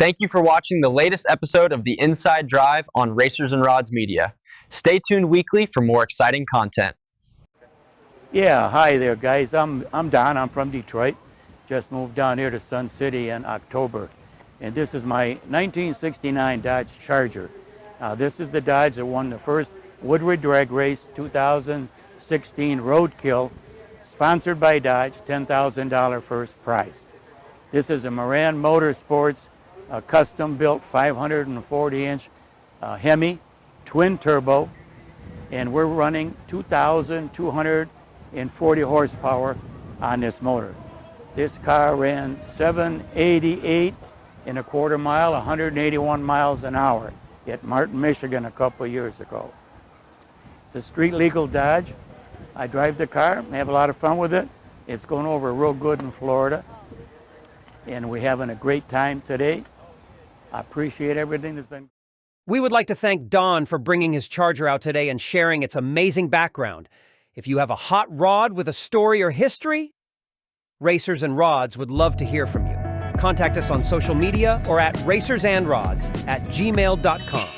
Thank you for watching the latest episode of the Inside Drive on Racers and Rods Media. Stay tuned weekly for more exciting content. Yeah, hi there, guys. I'm Don. I'm from Detroit. Just moved down here to Sun City in October. And this is my 1969 Dodge Charger. This is the Dodge that won the first Woodward Drag Race 2016 Roadkill, sponsored by Dodge, $10,000 first prize. This is a Moran Motorsports custom-built 540-inch Hemi, twin turbo, and we're running 2,240 horsepower on this motor. This car ran 788 and a quarter mile, 181 miles an hour at Martin, Michigan a couple of years ago. It's a street legal Dodge. I drive the car, have a lot of fun with it. It's going over real good in Florida, and we're having a great time today. I appreciate everything that's been. We would like to thank Don for bringing his Charger out today and sharing its amazing background. If you have a hot rod with a story or history, Racers and Rods would love to hear from you. Contact us on social media or at racersandrods@gmail.com.